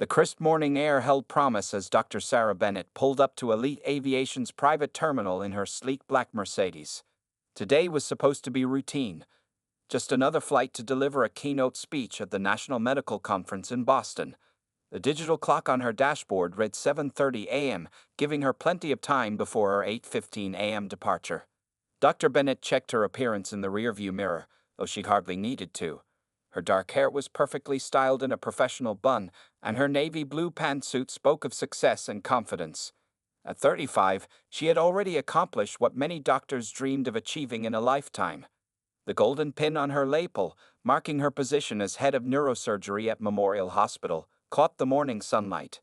The crisp morning air held promise as Dr. Sarah Bennett pulled up to Elite Aviation's private terminal in her sleek black Mercedes. Today was supposed to be routine, just another flight to deliver a keynote speech at the National Medical Conference in Boston. The digital clock on her dashboard read 7:30 a.m., giving her plenty of time before her 8:15 a.m. departure. Dr. Bennett checked her appearance in the rearview mirror, though she hardly needed to. Her dark hair was perfectly styled in a professional bun, and her navy blue pantsuit spoke of success and confidence. At 35, she had already accomplished what many doctors dreamed of achieving in a lifetime. The golden pin on her lapel, marking her position as head of neurosurgery at Memorial Hospital, caught the morning sunlight.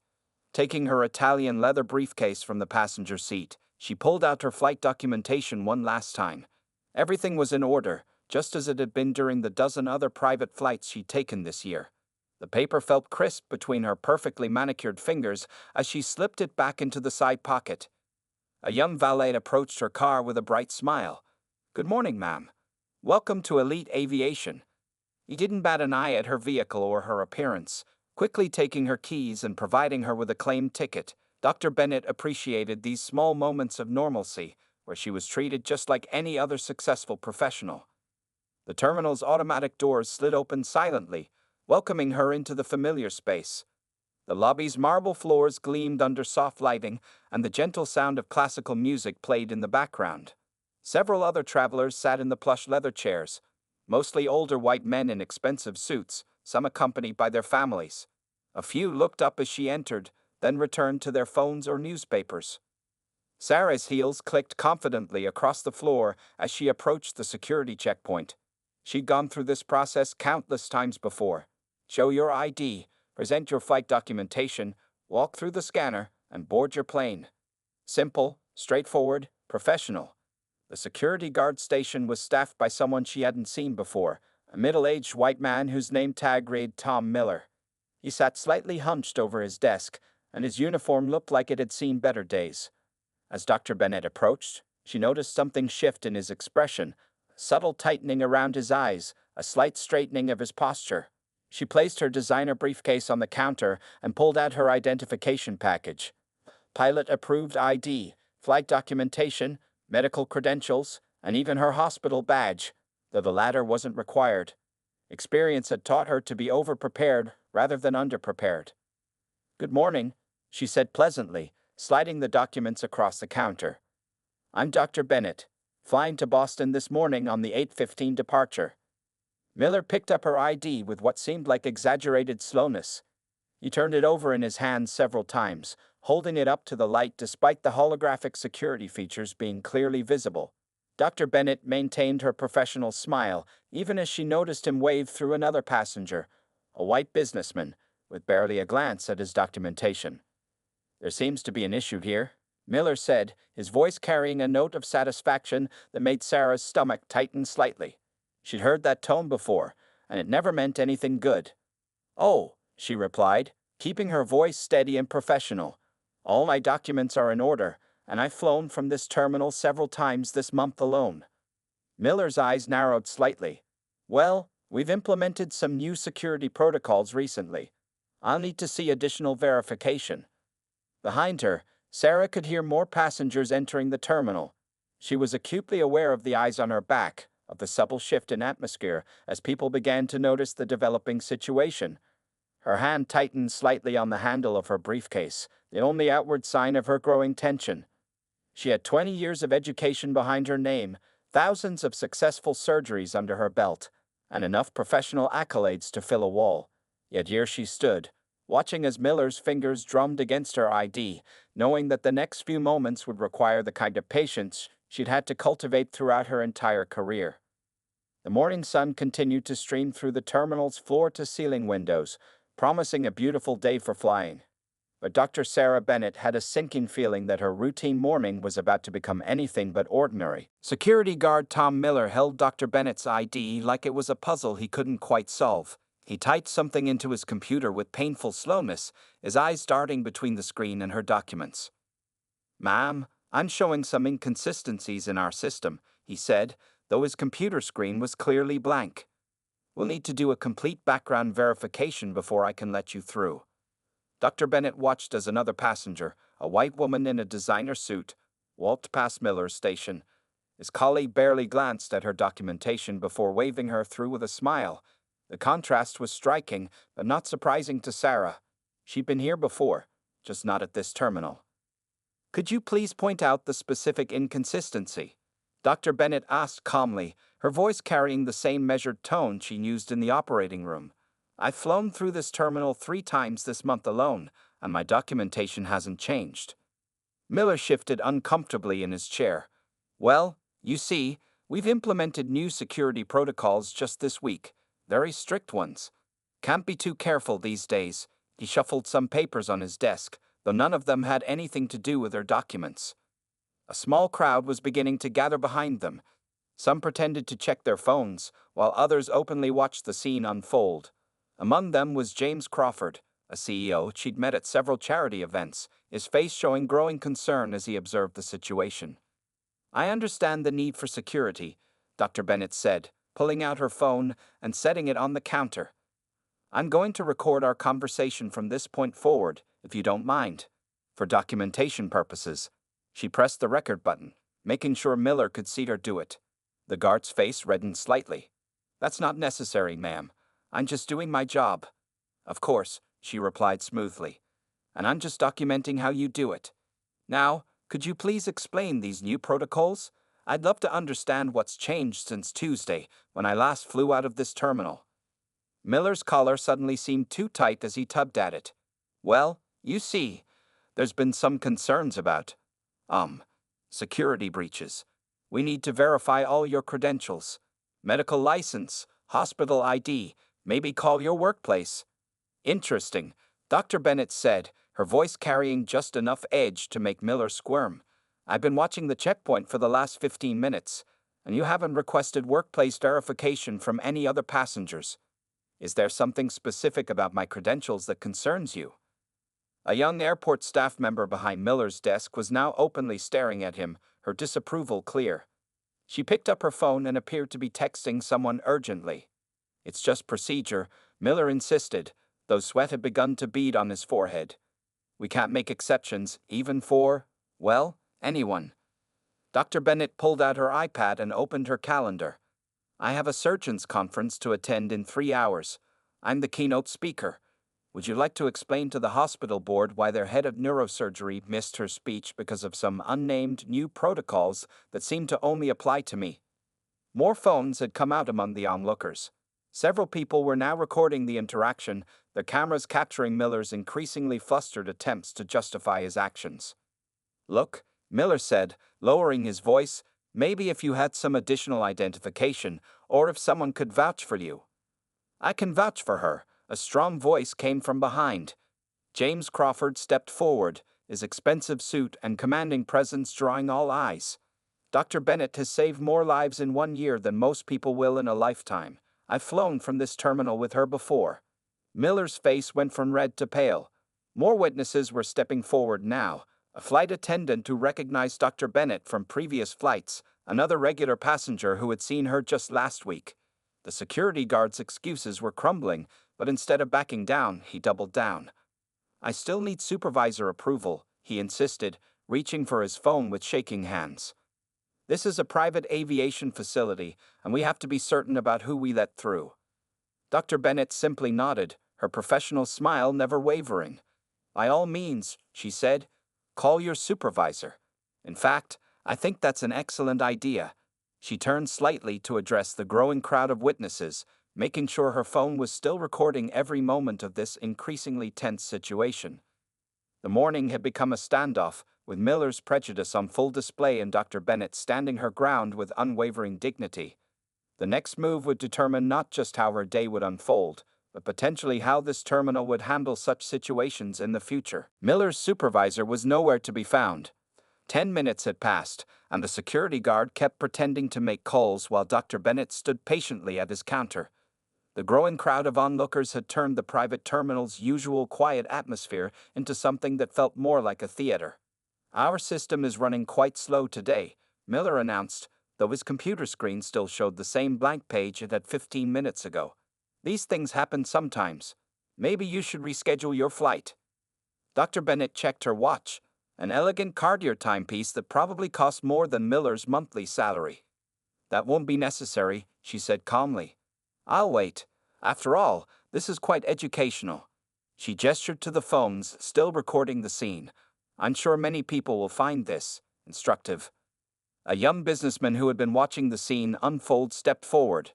Taking her Italian leather briefcase from the passenger seat, she pulled out her flight documentation one last time. Everything was in order, just as it had been during the dozen other private flights she'd taken this year. The paper felt crisp between her perfectly manicured fingers as she slipped it back into the side pocket. A young valet approached her car with a bright smile. "Good morning, ma'am. Welcome to Elite Aviation." He didn't bat an eye at her vehicle or her appearance. Quickly taking her keys and providing her with a claimed ticket, Dr. Bennett appreciated these small moments of normalcy, where she was treated just like any other successful professional. The terminal's automatic doors slid open silently, welcoming her into the familiar space. The lobby's marble floors gleamed under soft lighting, and the gentle sound of classical music played in the background. Several other travelers sat in the plush leather chairs, mostly older white men in expensive suits, some accompanied by their families. A few looked up as she entered, then returned to their phones or newspapers. Sarah's heels clicked confidently across the floor as she approached the security checkpoint. She'd gone through this process countless times before. Show your ID, present your flight documentation, walk through the scanner, and board your plane. Simple, straightforward, professional. The security guard station was staffed by someone she hadn't seen before, a middle-aged white man whose name tag read Tom Miller. He sat slightly hunched over his desk, and his uniform looked like it had seen better days. As Dr. Bennett approached, she noticed something shift in his expression, a subtle tightening around his eyes, a slight straightening of his posture. She placed her designer briefcase on the counter and pulled out her identification package. Pilot-approved ID, flight documentation, medical credentials, and even her hospital badge, though the latter wasn't required. Experience had taught her to be over-prepared rather than under-prepared. "Good morning," she said pleasantly, sliding the documents across the counter. "I'm Dr. Bennett, flying to Boston this morning on the 8:15 departure." Miller picked up her ID with what seemed like exaggerated slowness. He turned it over in his hands several times, holding it up to the light despite the holographic security features being clearly visible. Dr. Bennett maintained her professional smile, even as she noticed him wave through another passenger, a white businessman, with barely a glance at his documentation. "There seems to be an issue here," Miller said, his voice carrying a note of satisfaction that made Sarah's stomach tighten slightly. She'd heard that tone before, and it never meant anything good. "Oh," she replied, keeping her voice steady and professional. "All my documents are in order, and I've flown from this terminal several times this month alone." Miller's eyes narrowed slightly. "Well, we've implemented some new security protocols recently. I'll need to see additional verification." Behind her, Sarah could hear more passengers entering the terminal. She was acutely aware of the eyes on her back, of the subtle shift in atmosphere as people began to notice the developing situation. Her hand tightened slightly on the handle of her briefcase, the only outward sign of her growing tension. She had 20 years of education behind her name, thousands of successful surgeries under her belt, and enough professional accolades to fill a wall. Yet here she stood, watching as Miller's fingers drummed against her ID, knowing that the next few moments would require the kind of patience she'd had to cultivate throughout her entire career. The morning sun continued to stream through the terminal's floor-to-ceiling windows, promising a beautiful day for flying. But Dr. Sarah Bennett had a sinking feeling that her routine morning was about to become anything but ordinary. Security guard Tom Miller held Dr. Bennett's ID like it was a puzzle he couldn't quite solve. He typed something into his computer with painful slowness, his eyes darting between the screen and her documents. "Ma'am, I'm showing some inconsistencies in our system," he said, though his computer screen was clearly blank. "We'll need to do a complete background verification before I can let you through." Dr. Bennett watched as another passenger, a white woman in a designer suit, walked past Miller's station. His colleague barely glanced at her documentation before waving her through with a smile. The contrast was striking, but not surprising to Sarah. She'd been here before, just not at this terminal. Could you please point out the specific inconsistency? Dr. Bennett asked calmly, her voice carrying the same measured tone she used in the operating room. I've flown through this terminal 3 times this month alone, and my documentation hasn't changed. Miller shifted uncomfortably in his chair. Well, you see, we've implemented new security protocols just this week, very strict ones. Can't be too careful these days. He shuffled some papers on his desk, though none of them had anything to do with her documents. A small crowd was beginning to gather behind them. Some pretended to check their phones, while others openly watched the scene unfold. Among them was James Crawford, a CEO she'd met at several charity events, his face showing growing concern as he observed the situation. I understand the need for security, Dr. Bennett said, pulling out her phone and setting it on the counter. I'm going to record our conversation from this point forward, if you don't mind. For documentation purposes. She pressed the record button, making sure Miller could see her do it. The guard's face reddened slightly. That's not necessary, ma'am. I'm just doing my job. Of course, she replied smoothly. And I'm just documenting how you do it. Now, could you please explain these new protocols? I'd love to understand what's changed since Tuesday, when I last flew out of this terminal. Miller's collar suddenly seemed too tight as he tugged at it. Well, you see, there's been some concerns about, security breaches. We need to verify all your credentials. Medical license, hospital ID, maybe call your workplace. Interesting, Dr. Bennett said, her voice carrying just enough edge to make Miller squirm. I've been watching the checkpoint for the last 15 minutes, and you haven't requested workplace verification from any other passengers. Is there something specific about my credentials that concerns you? A young airport staff member behind Miller's desk was now openly staring at him, her disapproval clear. She picked up her phone and appeared to be texting someone urgently. It's just procedure, Miller insisted, though sweat had begun to bead on his forehead. We can't make exceptions, even for, well, anyone. Dr. Bennett pulled out her iPad and opened her calendar. I have a surgeon's conference to attend in 3 hours. I'm the keynote speaker. Would you like to explain to the hospital board why their head of neurosurgery missed her speech because of some unnamed new protocols that seemed to only apply to me? More phones had come out among the onlookers. Several people were now recording the interaction, their cameras capturing Miller's increasingly flustered attempts to justify his actions. Look, Miller said, lowering his voice, maybe if you had some additional identification, or if someone could vouch for you. I can vouch for her, a strong voice came from behind. James Crawford stepped forward, his expensive suit and commanding presence drawing all eyes. Dr. Bennett has saved more lives in 1 year than most people will in a lifetime. I've flown from this terminal with her before. Miller's face went from red to pale. More witnesses were stepping forward now. A flight attendant who recognized Dr. Bennett from previous flights, another regular passenger who had seen her just last week. The security guard's excuses were crumbling, but instead of backing down, he doubled down. I still need supervisor approval, he insisted, reaching for his phone with shaking hands. This is a private aviation facility, and we have to be certain about who we let through. Dr. Bennett simply nodded, her professional smile never wavering. By all means, she said, call your supervisor. In fact, I think that's an excellent idea. She turned slightly to address the growing crowd of witnesses, making sure her phone was still recording every moment of this increasingly tense situation. The morning had become a standoff, with Miller's prejudice on full display and Dr. Bennett standing her ground with unwavering dignity. The next move would determine not just how her day would unfold, but potentially how this terminal would handle such situations in the future. Miller's supervisor was nowhere to be found. 10 minutes had passed, and the security guard kept pretending to make calls while Dr. Bennett stood patiently at his counter. The growing crowd of onlookers had turned the private terminal's usual quiet atmosphere into something that felt more like a theater. Our system is running quite slow today, Miller announced, though his computer screen still showed the same blank page it had 15 minutes ago. These things happen sometimes. Maybe you should reschedule your flight. Dr. Bennett checked her watch, an elegant Cartier timepiece that probably cost more than Miller's monthly salary. "That won't be necessary," she said calmly. "I'll wait. After all, this is quite educational." She gestured to the phones, still recording the scene. "I'm sure many people will find this instructive." A young businessman who had been watching the scene unfold stepped forward.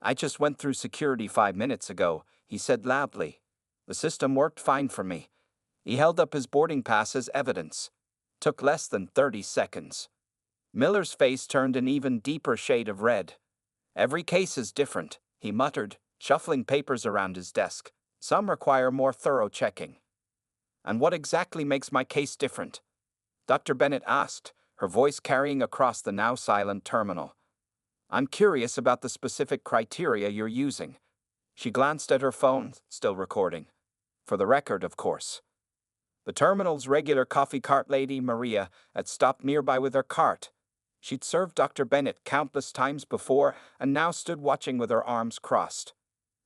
"I just went through security 5 minutes ago," he said loudly. "The system worked fine for me." He held up his boarding pass as evidence. Took less than 30 seconds. Miller's face turned an even deeper shade of red. "Every case is different," he muttered, shuffling papers around his desk. "Some require more thorough checking." "And what exactly makes my case different?" Dr. Bennett asked, her voice carrying across the now silent terminal. "I'm curious about the specific criteria you're using." She glanced at her phone, still recording. "For the record, of course." The terminal's regular coffee cart lady, Maria, had stopped nearby with her cart. She'd served Dr. Bennett countless times before and now stood watching with her arms crossed.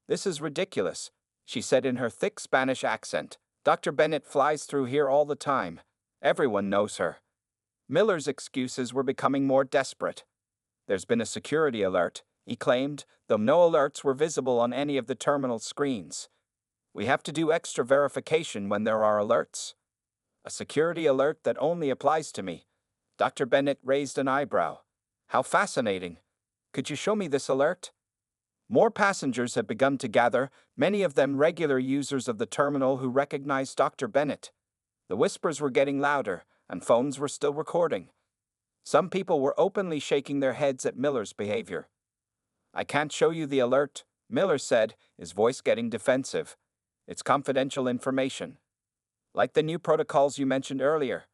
"This is ridiculous," she said in her thick Spanish accent. "Dr. Bennett flies through here all the time. Everyone knows her." Miller's excuses were becoming more desperate. "There's been a security alert," he claimed, though no alerts were visible on any of the terminal screens. "We have to do extra verification when there are alerts." "A security alert that only applies to me." Dr. Bennett raised an eyebrow. "How fascinating. Could you show me this alert?" More passengers had begun to gather, many of them regular users of the terminal who recognized Dr. Bennett. The whispers were getting louder, and phones were still recording. Some people were openly shaking their heads at Miller's behavior. "I can't show you the alert," Miller said, his voice getting defensive. "It's confidential information." "Like the new protocols you mentioned earlier?"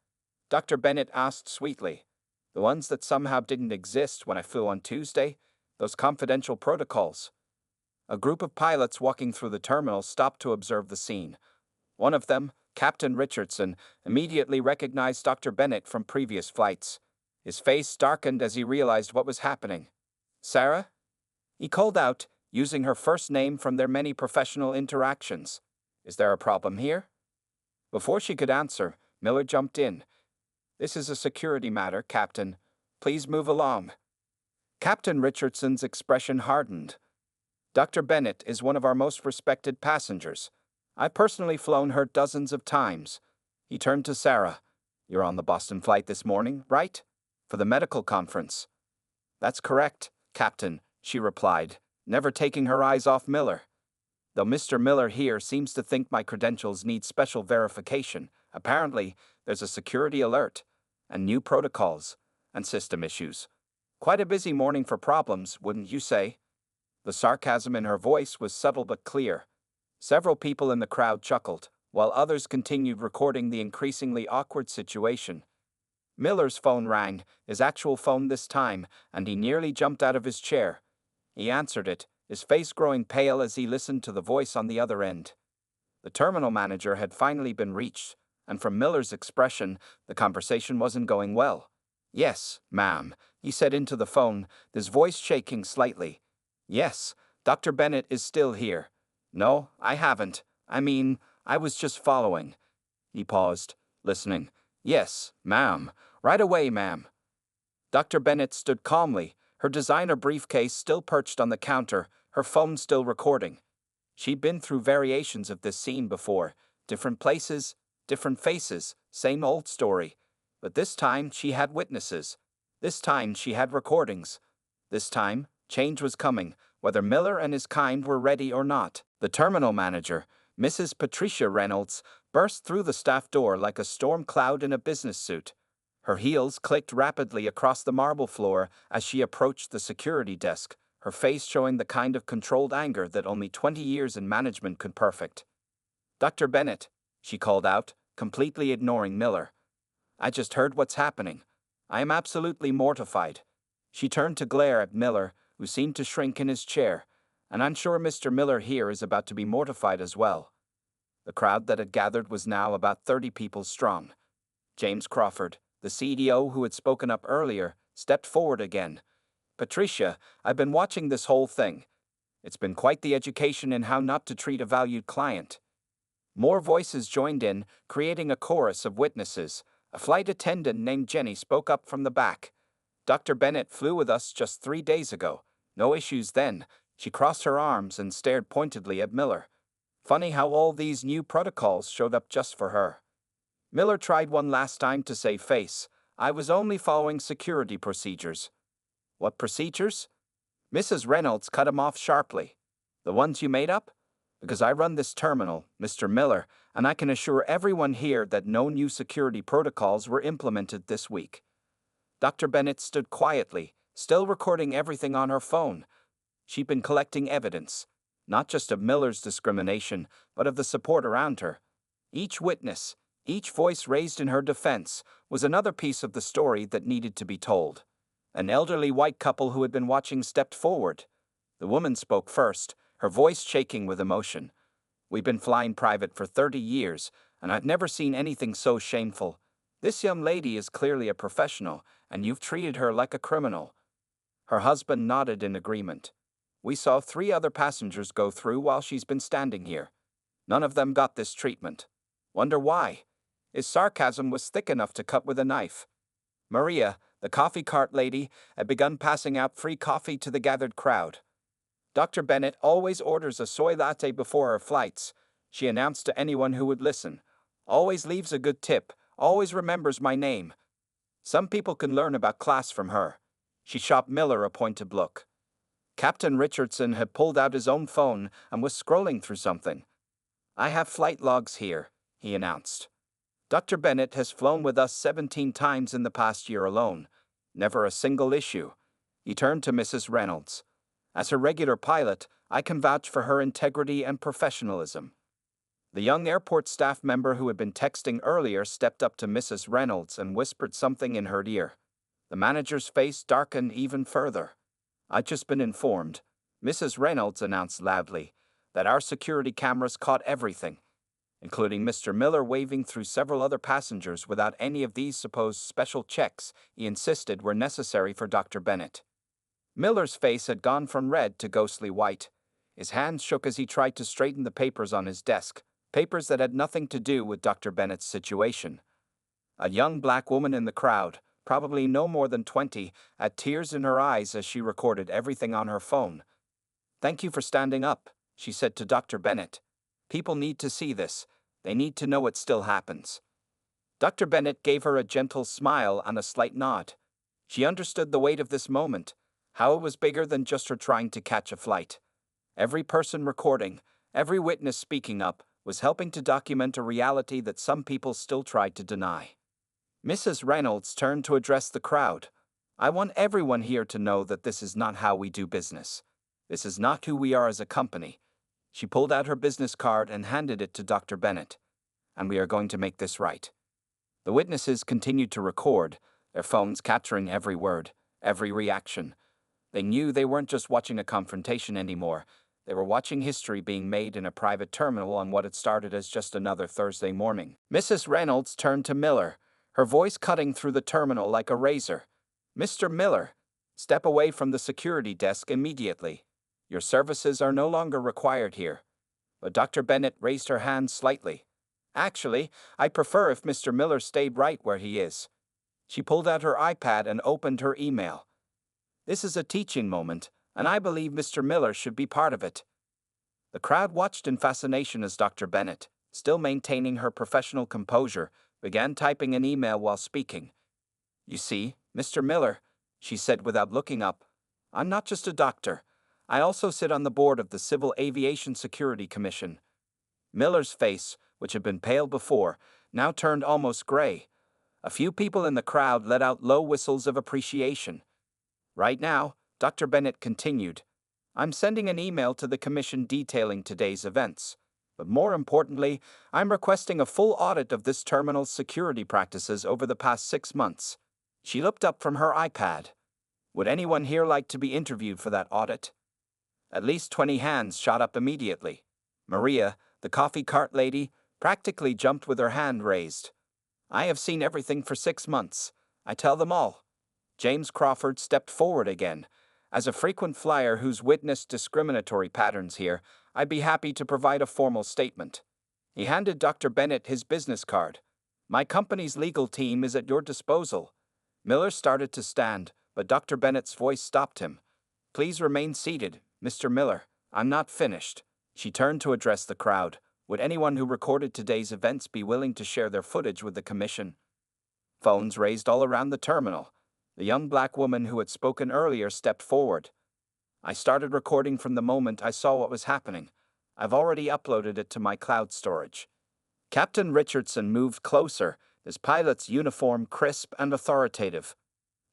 Dr. Bennett asked sweetly. "The ones that somehow didn't exist when I flew on Tuesday? Those confidential protocols?" A group of pilots walking through the terminal stopped to observe the scene. One of them, Captain Richardson, immediately recognized Dr. Bennett from previous flights. His face darkened as he realized what was happening. "Sarah?" he called out, using her first name from their many professional interactions. "Is there a problem here?" Before she could answer, Miller jumped in. "This is a security matter, Captain. Please move along." Captain Richardson's expression hardened. "Dr. Bennett is one of our most respected passengers. I've personally flown her dozens of times." He turned to Sarah. "You're on the Boston flight this morning, right? For the medical conference." "That's correct, Captain," she replied, never taking her eyes off Miller. "Though Mr. Miller here seems to think my credentials need special verification, apparently there's a security alert, and new protocols, and system issues. Quite a busy morning for problems, wouldn't you say?" The sarcasm in her voice was subtle but clear. Several people in the crowd chuckled, while others continued recording the increasingly awkward situation. Miller's phone rang, his actual phone this time, and he nearly jumped out of his chair. He answered it, his face growing pale as he listened to the voice on the other end. The terminal manager had finally been reached, and from Miller's expression, the conversation wasn't going well. "Yes, ma'am," he said into the phone, his voice shaking slightly. "Yes, Dr. Bennett is still here." "No, I haven't. I was just following." He paused, listening. "Yes, ma'am. Right away, ma'am." Dr. Bennett stood calmly, her designer briefcase still perched on the counter, her phone still recording. She'd been through variations of this scene before, different places, different faces, same old story. But this time she had witnesses. This time she had recordings. This time, change was coming, whether Miller and his kind were ready or not. The terminal manager, Mrs. Patricia Reynolds, burst through the staff door like a storm cloud in a business suit. Her heels clicked rapidly across the marble floor as she approached the security desk, her face showing the kind of controlled anger that only 20 years in management could perfect. "Dr. Bennett," she called out, completely ignoring Miller. "I just heard what's happening. I am absolutely mortified." She turned to glare at Miller, who seemed to shrink in his chair, "and I'm sure Mr. Miller here is about to be mortified as well." The crowd that had gathered was now about 30 people strong. James Crawford, the CDO who had spoken up earlier, stepped forward again. "Patricia, I've been watching this whole thing. It's been quite the education in how not to treat a valued client." More voices joined in, creating a chorus of witnesses. A flight attendant named Jenny spoke up from the back. Dr. Bennett flew with us just 3 days ago. No issues then. She crossed her arms and stared pointedly at Miller. Funny how all these new protocols showed up just for her. Miller tried one last time to save face. I was only following security procedures. What procedures? Mrs. Reynolds cut him off sharply. The ones you made up? Because I run this terminal, Mr. Miller, and I can assure everyone here that no new security protocols were implemented this week. Dr. Bennett stood quietly, still recording everything on her phone. She'd been collecting evidence, not just of Miller's discrimination, but of the support around her. Each witness, each voice raised in her defense, was another piece of the story that needed to be told. An elderly white couple who had been watching stepped forward. The woman spoke first, her voice shaking with emotion. We've been flying private for 30 years, and I've never seen anything so shameful. This young lady is clearly a professional, and you've treated her like a criminal. Her husband nodded in agreement. We saw 3 other passengers go through while she's been standing here. None of them got this treatment. Wonder why? His sarcasm was thick enough to cut with a knife. Maria, the coffee cart lady, had begun passing out free coffee to the gathered crowd. Dr. Bennett always orders a soy latte before her flights, she announced to anyone who would listen. Always leaves a good tip, always remembers my name. Some people can learn about class from her. She shot Miller a pointed look. Captain Richardson had pulled out his own phone and was scrolling through something. I have flight logs here, he announced. Dr. Bennett has flown with us 17 times in the past year alone. Never a single issue. He turned to Mrs. Reynolds. As her regular pilot, I can vouch for her integrity and professionalism. The young airport staff member who had been texting earlier stepped up to Mrs. Reynolds and whispered something in her ear. The manager's face darkened even further. I'd just been informed, Mrs. Reynolds announced loudly, that our security cameras caught everything, including Mr. Miller waving through several other passengers without any of these supposed special checks he insisted were necessary for Dr. Bennett. Miller's face had gone from red to ghostly white. His hands shook as he tried to straighten the papers on his desk, papers that had nothing to do with Dr. Bennett's situation. A young black woman in the crowd, probably no more than 20, had tears in her eyes as she recorded everything on her phone. Thank you for standing up, she said to Dr. Bennett. People need to see this. They need to know it still happens. Dr. Bennett gave her a gentle smile and a slight nod. She understood the weight of this moment, how it was bigger than just her trying to catch a flight. Every person recording, every witness speaking up, was helping to document a reality that some people still tried to deny. Mrs. Reynolds turned to address the crowd. I want everyone here to know that this is not how we do business. This is not who we are as a company. She pulled out her business card and handed it to Dr. Bennett. And we are going to make this right. The witnesses continued to record, their phones capturing every word, every reaction. They knew they weren't just watching a confrontation anymore. They were watching history being made in a private terminal on what had started as just another Thursday morning. Mrs. Reynolds turned to Miller, her voice cutting through the terminal like a razor. Mr. Miller, step away from the security desk immediately. Your services are no longer required here. But Dr. Bennett raised her hand slightly. Actually, I prefer if Mr. Miller stayed right where he is. She pulled out her iPad and opened her email. This is a teaching moment, and I believe Mr. Miller should be part of it. The crowd watched in fascination as Dr. Bennett, still maintaining her professional composure, began typing an email while speaking. You see, Mr. Miller, she said without looking up, I'm not just a doctor. I also sit on the board of the Civil Aviation Security Commission. Miller's face, which had been pale before, now turned almost gray. A few people in the crowd let out low whistles of appreciation. Right now, Dr. Bennett continued, I'm sending an email to the Commission detailing today's events. But more importantly, I'm requesting a full audit of this terminal's security practices over the past 6 months. She looked up from her iPad. Would anyone here like to be interviewed for that audit? At least 20 hands shot up immediately. Maria, the coffee cart lady, practically jumped with her hand raised. I have seen everything for 6 months. I tell them all. James Crawford stepped forward again. As a frequent flyer who's witnessed discriminatory patterns here, I'd be happy to provide a formal statement. He handed Dr. Bennett his business card. My company's legal team is at your disposal. Miller started to stand, but Dr. Bennett's voice stopped him. Please remain seated, Mr. Miller. I'm not finished. She turned to address the crowd. Would anyone who recorded today's events be willing to share their footage with the commission? Phones raised all around the terminal. The young black woman who had spoken earlier stepped forward. I started recording from the moment I saw what was happening. I've already uploaded it to my cloud storage. Captain Richardson moved closer, his pilot's uniform crisp and authoritative.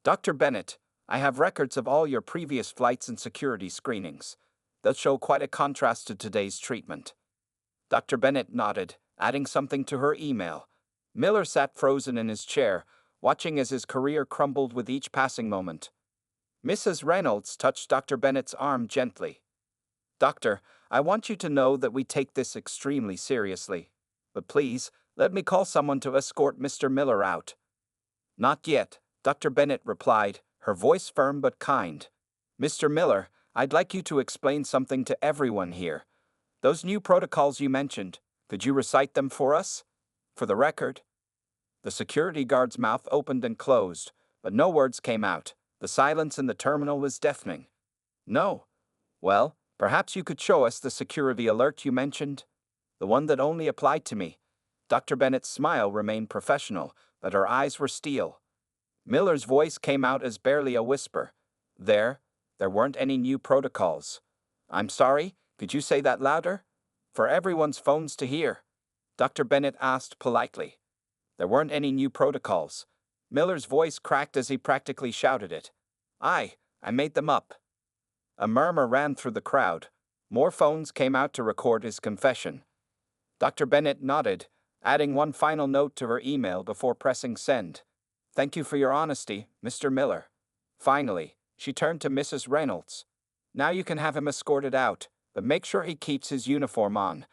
Dr. Bennett, I have records of all your previous flights and security screenings. They'll show quite a contrast to today's treatment. Dr. Bennett nodded, adding something to her email. Miller sat frozen in his chair, watching as his career crumbled with each passing moment. Mrs. Reynolds touched Dr. Bennett's arm gently. Doctor, I want you to know that we take this extremely seriously. But please, let me call someone to escort Mr. Miller out. Not yet, Dr. Bennett replied, her voice firm but kind. Mr. Miller, I'd like you to explain something to everyone here. Those new protocols you mentioned, could you recite them for us? For the record. The security guard's mouth opened and closed, but no words came out. The silence in the terminal was deafening. No. Well, perhaps you could show us the security alert you mentioned? The one that only applied to me. Dr. Bennett's smile remained professional, but her eyes were steel. Miller's voice came out as barely a whisper. There weren't any new protocols. I'm sorry, could you say that louder? For everyone's phones to hear. Dr. Bennett asked politely. There weren't any new protocols. Miller's voice cracked as he practically shouted it. I made them up. A murmur ran through the crowd. More phones came out to record his confession. Dr. Bennett nodded, adding one final note to her email before pressing send. Thank you for your honesty, Mr. Miller. Finally, she turned to Mrs. Reynolds. Now you can have him escorted out, but make sure he keeps his uniform on.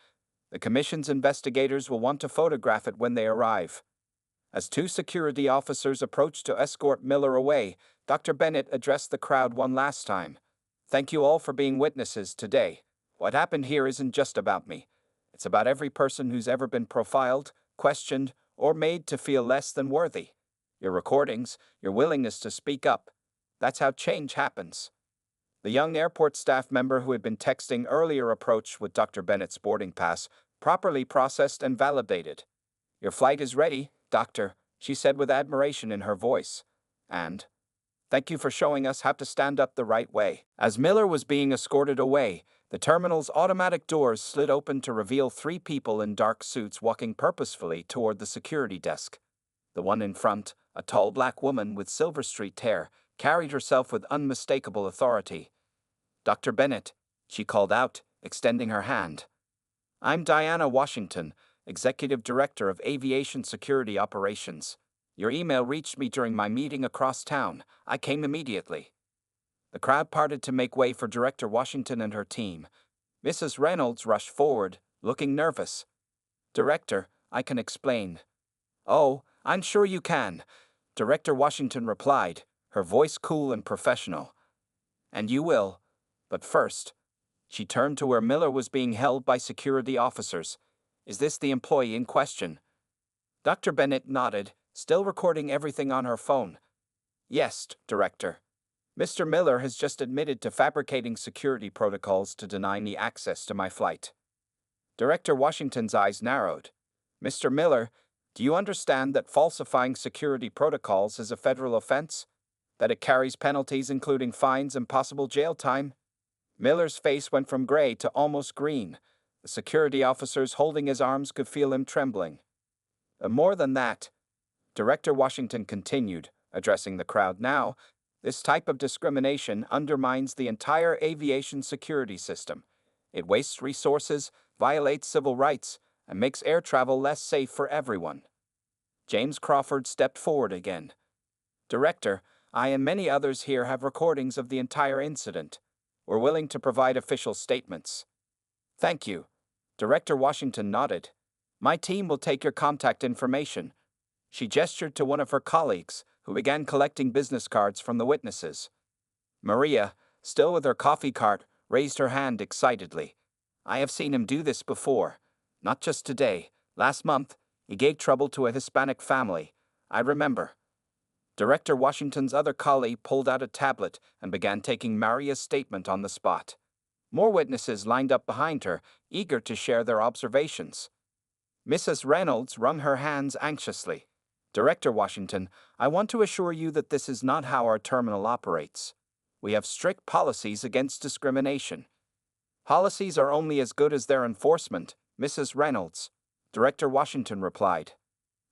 The commission's investigators will want to photograph it when they arrive. As two security officers approached to escort Miller away, Dr. Bennett addressed the crowd one last time. Thank you all for being witnesses today. What happened here isn't just about me. It's about every person who's ever been profiled, questioned, or made to feel less than worthy. Your recordings, your willingness to speak up. That's how change happens. The young airport staff member who had been texting earlier approached with Dr. Bennett's boarding pass, properly processed and validated. Your flight is ready, Doctor, she said with admiration in her voice. And thank you for showing us how to stand up the right way. As Miller was being escorted away, the terminal's automatic doors slid open to reveal three people in dark suits walking purposefully toward the security desk. The one in front, a tall black woman with silver-streaked hair, carried herself with unmistakable authority. Dr. Bennett, she called out, extending her hand. I'm Diana Washington, Executive Director of Aviation Security Operations. Your email reached me during my meeting across town. I came immediately. The crowd parted to make way for Director Washington and her team. Mrs. Reynolds rushed forward, looking nervous. Director, I can explain. Oh, I'm sure you can, Director Washington replied, her voice cool and professional. And you will. But first, she turned to where Miller was being held by security officers. Is this the employee in question? Dr. Bennett nodded, still recording everything on her phone. Yes, Director. Mr. Miller has just admitted to fabricating security protocols to deny me access to my flight. Director Washington's eyes narrowed. Mr. Miller, do you understand that falsifying security protocols is a federal offense? That it carries penalties including fines and possible jail time? Miller's face went from gray to almost green. The security officers holding his arms could feel him trembling. More than that, Director Washington continued, addressing the crowd now, this type of discrimination undermines the entire aviation security system. It wastes resources, violates civil rights, and makes air travel less safe for everyone. James Crawford stepped forward again. Director, I and many others here have recordings of the entire incident. We're willing to provide official statements. Thank you. Director Washington nodded. My team will take your contact information. She gestured to one of her colleagues, who began collecting business cards from the witnesses. Maria, still with her coffee cart, raised her hand excitedly. I have seen him do this before. Not just today. Last month, he gave trouble to a Hispanic family. I remember. Director Washington's other colleague pulled out a tablet and began taking Maria's statement on the spot. More witnesses lined up behind her, eager to share their observations. Mrs. Reynolds wrung her hands anxiously. Director Washington, I want to assure you that this is not how our terminal operates. We have strict policies against discrimination. Policies are only as good as their enforcement, Mrs. Reynolds. Director Washington replied.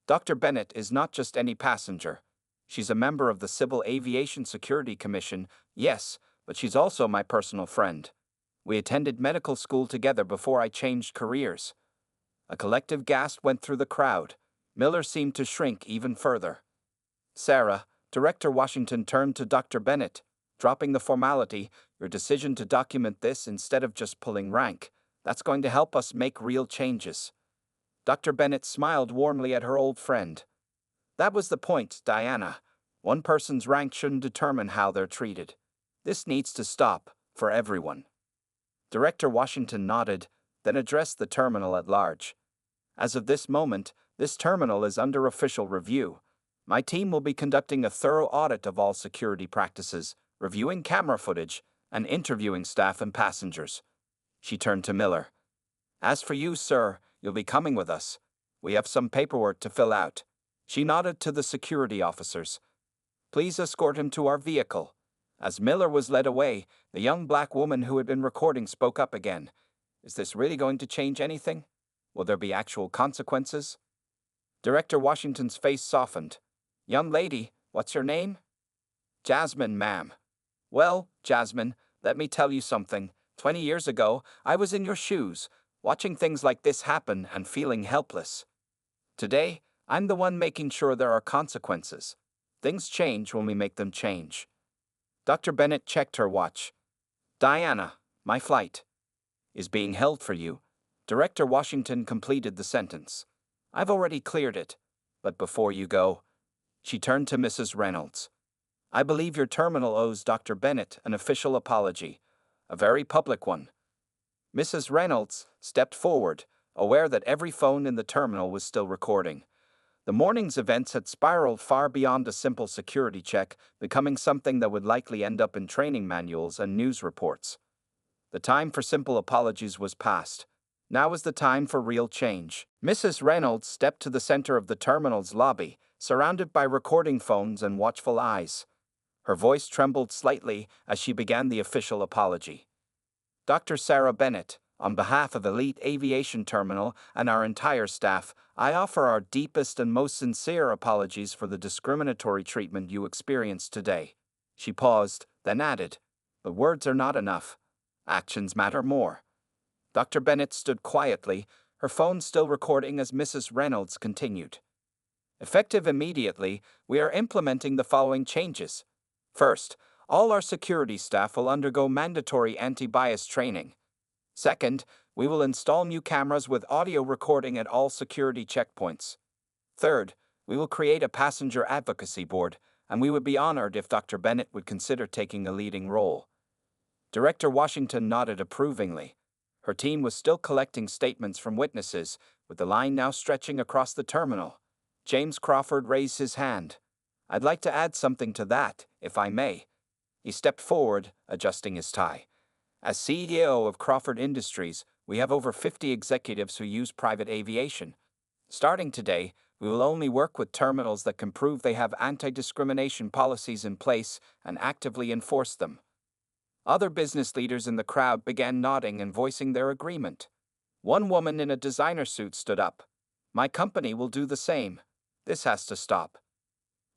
Dr. Bennett is not just any passenger. She's a member of the Civil Aviation Security Commission, yes, but she's also my personal friend. We attended medical school together before I changed careers. A collective gasp went through the crowd. Miller seemed to shrink even further. Sarah, Director Washington turned to Dr. Bennett, dropping the formality, your decision to document this instead of just pulling rank. That's going to help us make real changes. Dr. Bennett smiled warmly at her old friend. That was the point, Diana. One person's rank shouldn't determine how they're treated. This needs to stop, for everyone. Director Washington nodded, then addressed the terminal at large. As of this moment, this terminal is under official review. My team will be conducting a thorough audit of all security practices, reviewing camera footage, and interviewing staff and passengers. She turned to Miller. As for you, sir, you'll be coming with us. We have some paperwork to fill out. She nodded to the security officers. Please escort him to our vehicle. As Miller was led away, the young black woman who had been recording spoke up again. Is this really going to change anything? Will there be actual consequences? Director Washington's face softened. Young lady, what's your name? Jasmine, ma'am. Well, Jasmine, let me tell you something. 20 years ago, I was in your shoes, watching things like this happen and feeling helpless. Today, I'm the one making sure there are consequences. Things change when we make them change. Dr. Bennett checked her watch. Diana, my flight is being held for you. Director Washington completed the sentence. I've already cleared it, but before you go, she turned to Mrs. Reynolds. I believe your terminal owes Dr. Bennett an official apology, a very public one. Mrs. Reynolds stepped forward, aware that every phone in the terminal was still recording. The morning's events had spiraled far beyond a simple security check, becoming something that would likely end up in training manuals and news reports. The time for simple apologies was past. Now was the time for real change. Mrs. Reynolds stepped to the center of the terminal's lobby, surrounded by recording phones and watchful eyes. Her voice trembled slightly as she began the official apology. Dr. Sarah Bennett, on behalf of Elite Aviation Terminal and our entire staff, I offer our deepest and most sincere apologies for the discriminatory treatment you experienced today. She paused, then added, but words are not enough. Actions matter more. Dr. Bennett stood quietly, her phone still recording as Mrs. Reynolds continued. Effective immediately, we are implementing the following changes. First, all our security staff will undergo mandatory anti-bias training. Second, we will install new cameras with audio recording at all security checkpoints. Third, we will create a passenger advocacy board, and we would be honored if Dr. Bennett would consider taking a leading role. Director Washington nodded approvingly. Her team was still collecting statements from witnesses, with the line now stretching across the terminal. James Crawford raised his hand. I'd like to add something to that, if I may. He stepped forward, adjusting his tie. As CEO of Crawford Industries, we have over 50 executives who use private aviation. Starting today, we will only work with terminals that can prove they have anti-discrimination policies in place and actively enforce them. Other business leaders in the crowd began nodding and voicing their agreement. One woman in a designer suit stood up. My company will do the same. This has to stop.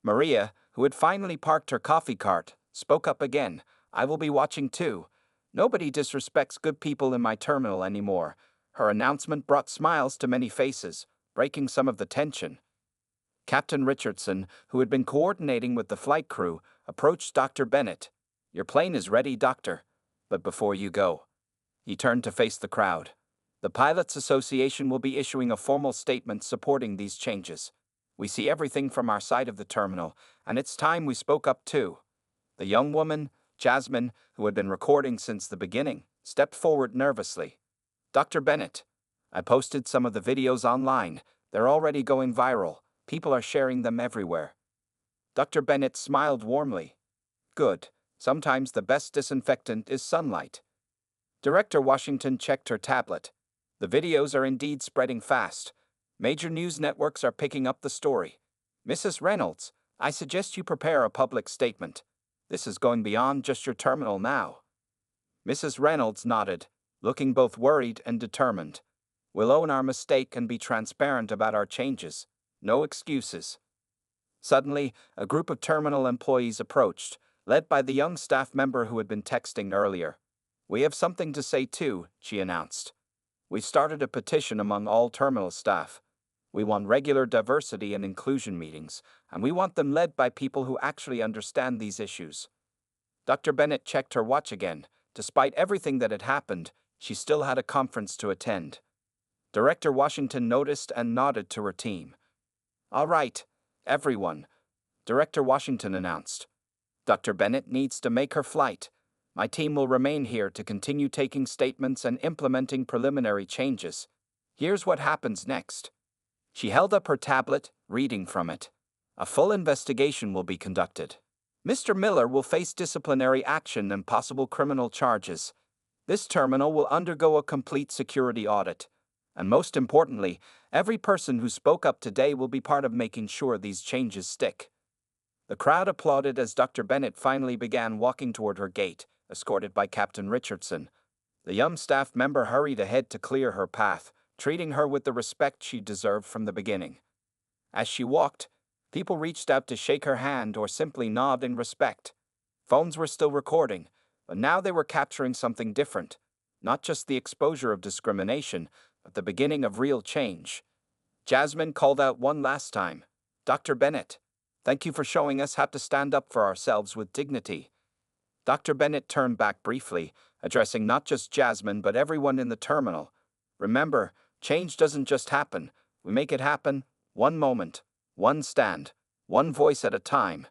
Maria, who had finally parked her coffee cart, spoke up again. I will be watching too. Nobody disrespects good people in my terminal anymore. Her announcement brought smiles to many faces, breaking some of the tension. Captain Richardson, who had been coordinating with the flight crew, approached Dr. Bennett. Your plane is ready, doctor. But before you go. He turned to face the crowd. The Pilots Association will be issuing a formal statement supporting these changes. We see everything from our side of the terminal, and it's time we spoke up too. The young woman, Jasmine, who had been recording since the beginning, stepped forward nervously. Dr. Bennett, I posted some of the videos online. They're already going viral. People are sharing them everywhere. Dr. Bennett smiled warmly. Good. Sometimes the best disinfectant is sunlight. Director Washington checked her tablet. The videos are indeed spreading fast. Major news networks are picking up the story. Mrs. Reynolds, I suggest you prepare a public statement. This is going beyond just your terminal now. Mrs. Reynolds nodded, looking both worried and determined. We'll own our mistake and be transparent about our changes. No excuses. Suddenly, a group of terminal employees approached, led by the young staff member who had been texting earlier. We have something to say too, she announced. We've started a petition among all terminal staff. We want regular diversity and inclusion meetings, and we want them led by people who actually understand these issues. Dr. Bennett checked her watch again. Despite everything that had happened, she still had a conference to attend. Director Washington noticed and nodded to her team. All right, everyone, Director Washington announced. Dr. Bennett needs to make her flight. My team will remain here to continue taking statements and implementing preliminary changes. Here's what happens next. She held up her tablet, reading from it. A full investigation will be conducted. Mr. Miller will face disciplinary action and possible criminal charges. This terminal will undergo a complete security audit. And most importantly, every person who spoke up today will be part of making sure these changes stick. The crowd applauded as Dr. Bennett finally began walking toward her gate, escorted by Captain Richardson. The young staff member hurried ahead to clear her path, treating her with the respect she deserved from the beginning. As she walked, people reached out to shake her hand or simply nod in respect. Phones were still recording, but now they were capturing something different. Not just the exposure of discrimination, but the beginning of real change. Jasmine called out one last time. Dr. Bennett, thank you for showing us how to stand up for ourselves with dignity. Dr. Bennett turned back briefly, addressing not just Jasmine but everyone in the terminal. Remember, change doesn't just happen. We make it happen, one moment, one stand, one voice at a time.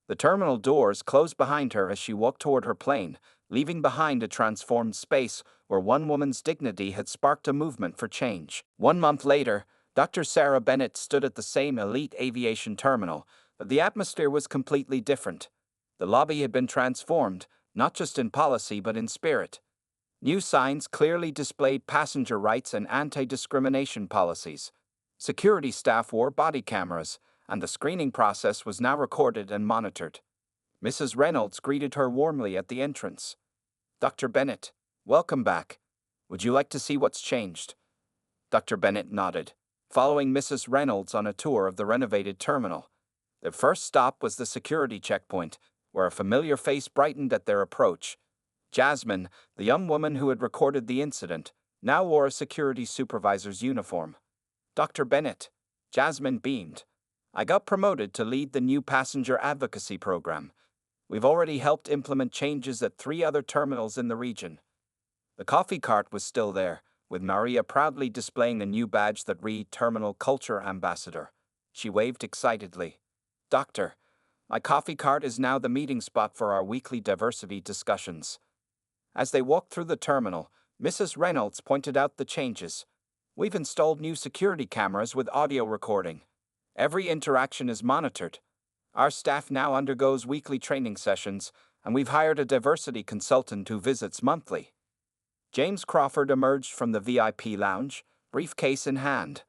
The terminal doors closed behind her as she walked toward her plane, leaving behind a transformed space where one woman's dignity had sparked a movement for change. 1 month later, Dr. Sarah Bennett stood at the same elite aviation terminal, but the atmosphere was completely different. The lobby had been transformed, not just in policy but in spirit. New signs clearly displayed passenger rights and anti-discrimination policies. Security staff wore body cameras, and the screening process was now recorded and monitored. Mrs. Reynolds greeted her warmly at the entrance. Dr. Bennett, welcome back. Would you like to see what's changed? Dr. Bennett nodded, following Mrs. Reynolds on a tour of the renovated terminal. Their first stop was the security checkpoint, where a familiar face brightened at their approach. Jasmine, the young woman who had recorded the incident, now wore a security supervisor's uniform. Dr. Bennett, Jasmine beamed. I got promoted to lead the new passenger advocacy program. We've already helped implement changes at 3 other terminals in the region. The coffee cart was still there, with Maria proudly displaying a new badge that read Terminal Culture Ambassador. She waved excitedly. Doctor, my coffee cart is now the meeting spot for our weekly diversity discussions. As they walked through the terminal, Mrs. Reynolds pointed out the changes. We've installed new security cameras with audio recording. Every interaction is monitored. Our staff now undergoes weekly training sessions, and we've hired a diversity consultant who visits monthly. James Crawford emerged from the VIP lounge, briefcase in hand.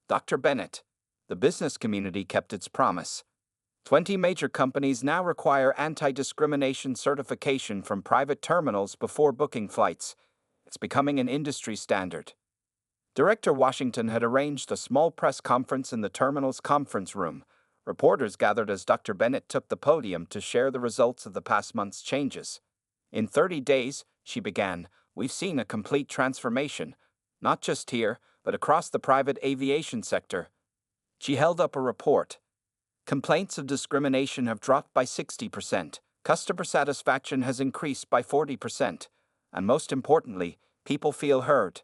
Dr. Bennett, the business community kept its promise. 20 major companies now require anti-discrimination certification from private terminals before booking flights. It's becoming an industry standard. Director Washington had arranged a small press conference in the terminal's conference room. Reporters gathered as Dr. Bennett took the podium to share the results of the past month's changes. In 30 days, she began, we've seen a complete transformation, not just here, but across the private aviation sector. She held up a report. Complaints of discrimination have dropped by 60%, customer satisfaction has increased by 40%, and most importantly, people feel heard.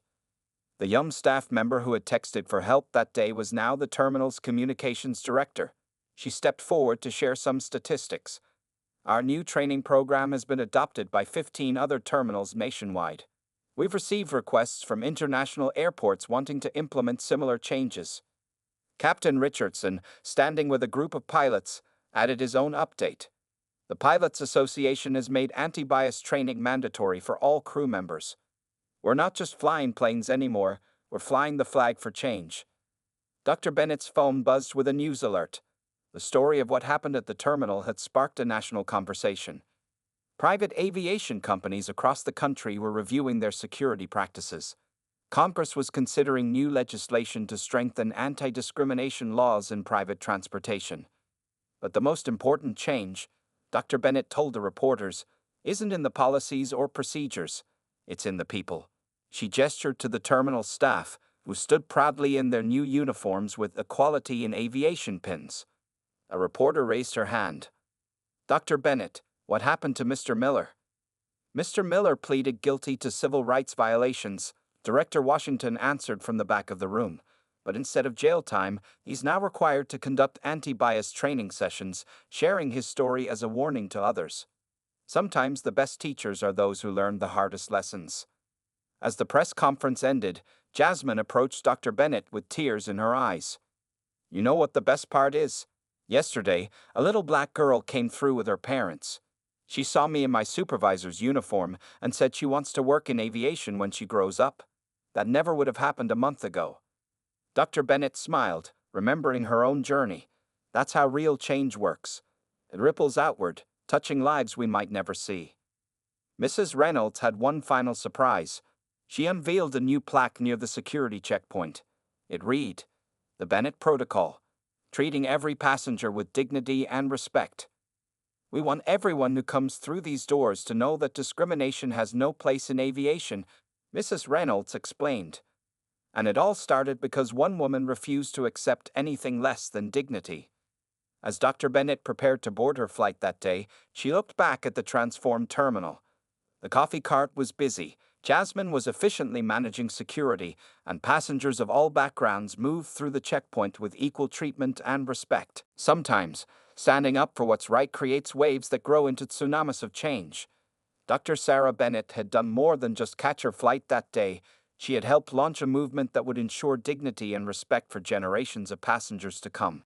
The young staff member who had texted for help that day was now the terminal's communications director. She stepped forward to share some statistics. Our new training program has been adopted by 15 other terminals nationwide. We've received requests from international airports wanting to implement similar changes. Captain Richardson, standing with a group of pilots, added his own update. The Pilots Association has made anti-bias training mandatory for all crew members. We're not just flying planes anymore, we're flying the flag for change. Dr. Bennett's phone buzzed with a news alert. The story of what happened at the terminal had sparked a national conversation. Private aviation companies across the country were reviewing their security practices. Congress was considering new legislation to strengthen anti-discrimination laws in private transportation. But the most important change, Dr. Bennett told the reporters, isn't in the policies or procedures, it's in the people. She gestured to the terminal staff, who stood proudly in their new uniforms with Equality in Aviation pins. A reporter raised her hand. Dr. Bennett, what happened to Mr. Miller? Mr. Miller pleaded guilty to civil rights violations, Director Washington answered from the back of the room. But instead of jail time, he's now required to conduct anti-bias training sessions, sharing his story as a warning to others. Sometimes the best teachers are those who learn the hardest lessons. As the press conference ended, Jasmine approached Dr. Bennett with tears in her eyes. You know what the best part is? Yesterday, a little black girl came through with her parents. She saw me in my supervisor's uniform and said she wants to work in aviation when she grows up. That never would have happened a month ago. Dr. Bennett smiled, remembering her own journey. That's how real change works. It ripples outward, touching lives we might never see. Mrs. Reynolds had one final surprise. She unveiled a new plaque near the security checkpoint. It read, "The Bennett Protocol, treating every passenger with dignity and respect." We want everyone who comes through these doors to know that discrimination has no place in aviation, Mrs. Reynolds explained. And it all started because one woman refused to accept anything less than dignity. As Dr. Bennett prepared to board her flight that day, she looked back at the transformed terminal. The coffee cart was busy, Jasmine was efficiently managing security, and passengers of all backgrounds moved through the checkpoint with equal treatment and respect. Sometimes, standing up for what's right creates waves that grow into tsunamis of change. Dr. Sarah Bennett had done more than just catch her flight that day. She had helped launch a movement that would ensure dignity and respect for generations of passengers to come.